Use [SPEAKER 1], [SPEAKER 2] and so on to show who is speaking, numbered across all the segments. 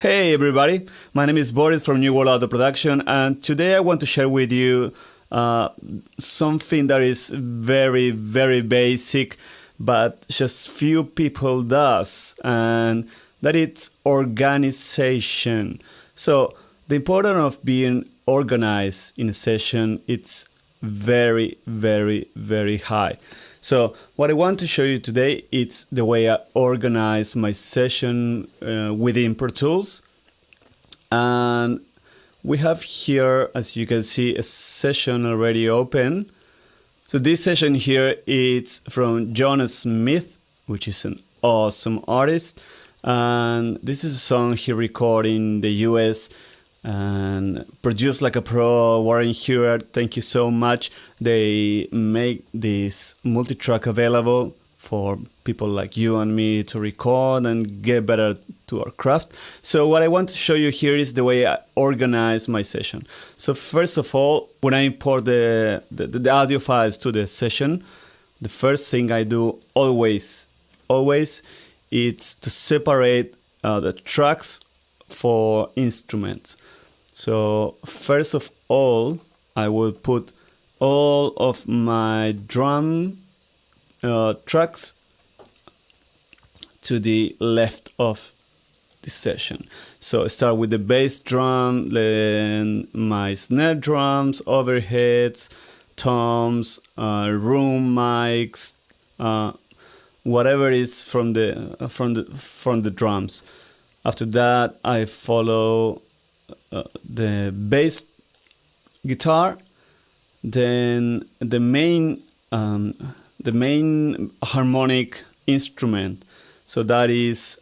[SPEAKER 1] Hey everybody, my name is Boris from New World Auto Production, and today I want to share with you something that is very basic, but just few people does, and that it's organization. So the importance of being organized in a session, it's very high. So what I want to show you today is the way I organize my session within Pro Tools. And we have here, as you can see, a session already open. So this session here is from John Smith, which is an awesome artist. And this is a song he recorded in the US and produced like a pro. Warren Hewitt, thank you so much. They make this multi-track available for people like you and me to record and get better to our craft. So what I want to show you here is the way I organize my session. So first of all, when I import the audio files to the session, the first thing I do always is to separate the tracks for instruments. So first of all, I will put all of my drum tracks to the left of the session. So I start with the bass drum, then my snare drums, overheads, toms, room mics, whatever is from the drums. After that, I follow the bass guitar, then the main harmonic instrument. So that is,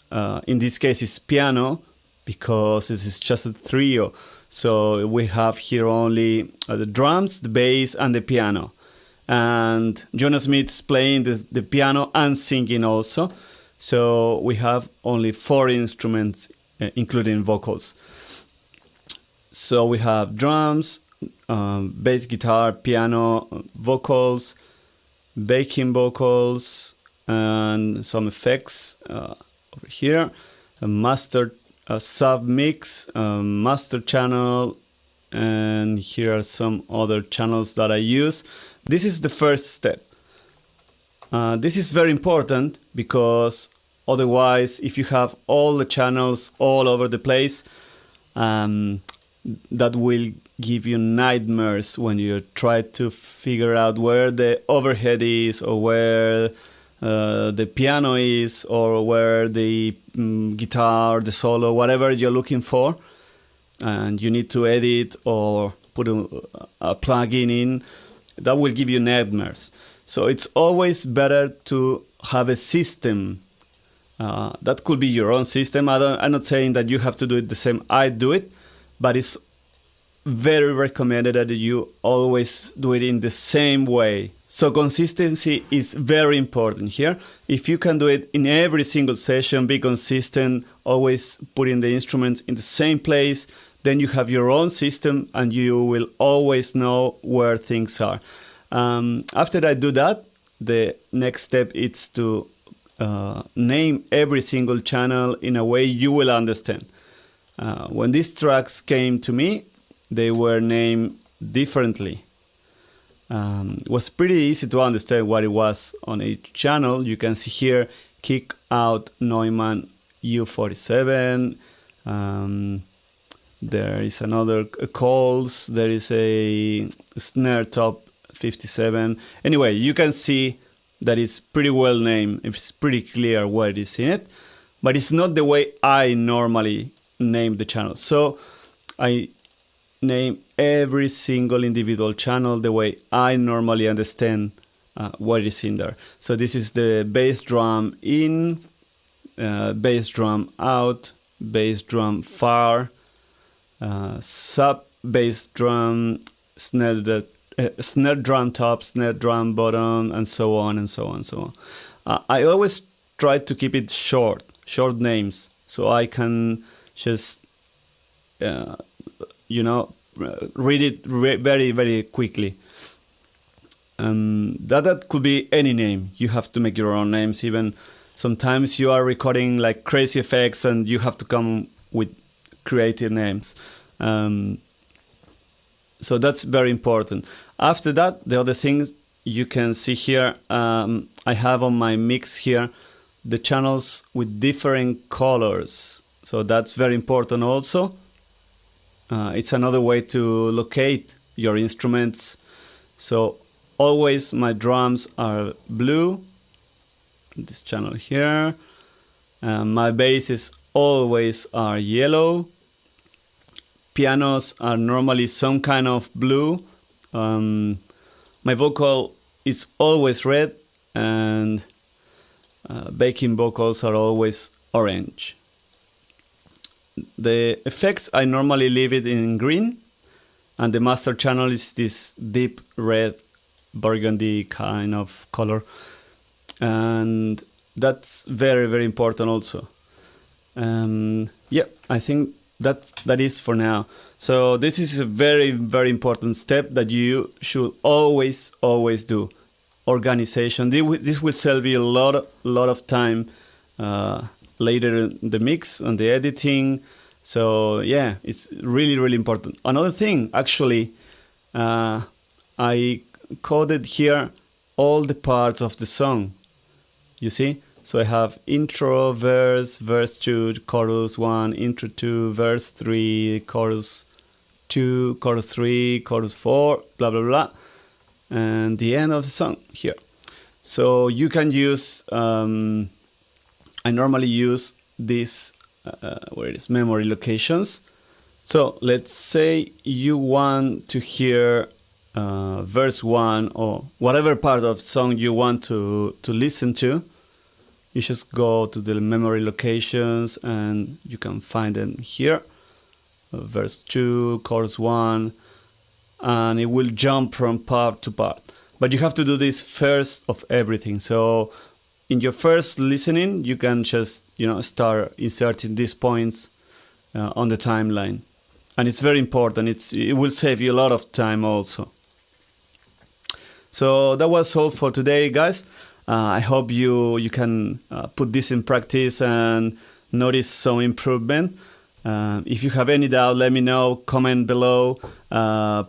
[SPEAKER 1] in this case, is piano, because this is just a trio. So we have here only the drums, the bass, and the piano. And Jonas Smith is playing the piano and singing also. So we have only 4 instruments, including vocals. So we have drums, bass guitar, piano, vocals, backing vocals, and some effects over here, a master sub mix, master channel, and here are some other channels that I use. This is the first step. This is very important because otherwise, if you have all the channels all over the place, that will give you nightmares when you try to figure out where the overhead is, or where the piano is, or where the guitar, the solo, whatever you're looking for, and you need to edit or put a plugin in. That will give you nightmares. So it's always better to have a system. That could be your own system. I'm not saying that you have to do it the same I do it, but it's very recommended that you always do it in the same way. So consistency is very important here. If you can do it in every single session, be consistent, always putting the instruments in the same place, then you have your own system and you will always know where things are. After I do that, the next step is to name every single channel in a way you will understand. When these tracks came to me, they were named differently. It was pretty easy to understand what it was on each channel. You can see here, kick out Neumann U47. There is another calls. There is a snare top 57. Anyway, you can see that it's pretty well named. It's pretty clear what is in it, but it's not the way I normally name the channel. So I name every single individual channel the way I normally understand what is in there. So this is the bass drum in, bass drum out, bass drum far, sub bass drum, snare drum top, snare drum bottom, and so on and so on and so on. I always try to keep it short names, so I can just read it very quickly. That could be any name. You have to make your own names. Even sometimes you are recording like crazy effects and you have to come with creative names. So that's very important. After that, the other things you can see here, I have on my mix here the channels with different colors. So that's very important also. It's another way to locate your instruments. So always my drums are blue, this channel here. My basses always are yellow. Pianos are normally some kind of blue. My vocal is always red, and backing vocals are always orange. The effects, I normally leave it in green, and the master channel is this deep red burgundy kind of color, and that's very, very important also. Yeah, I think that is for now. So this is a very, very important step that you should always do. Organization. This will save you a lot of time later in the mix and the editing. So yeah, it's really, really important. Another thing, actually, I coded here all the parts of the song. You see? So I have intro, verse 2, chorus 1, intro 2, verse 3, chorus 2, chorus 3, chorus 4, blah, blah, blah. And the end of the song here. So you can use, I normally use this, where it is, memory locations. So let's say you want to hear verse 1 or whatever part of the song you want to listen to. You just go to the memory locations and you can find them here. Verse 2, chorus 1, and it will jump from part to part. But you have to do this first of everything. So in your first listening, you can just, start inserting these points on the timeline. And it's very important. It will save you a lot of time also. So that was all for today, guys. I hope you can put this in practice and notice some improvement. If you have any doubt, let me know, comment below.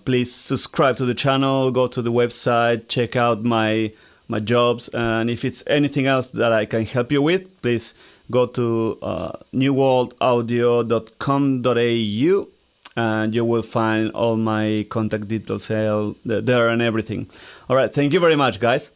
[SPEAKER 1] Please subscribe to the channel, go to the website, check out my jobs, and if it's anything else that I can help you with, please go to newworldaudio.com.au and you will find all my contact details there and everything. All right, thank you very much, guys.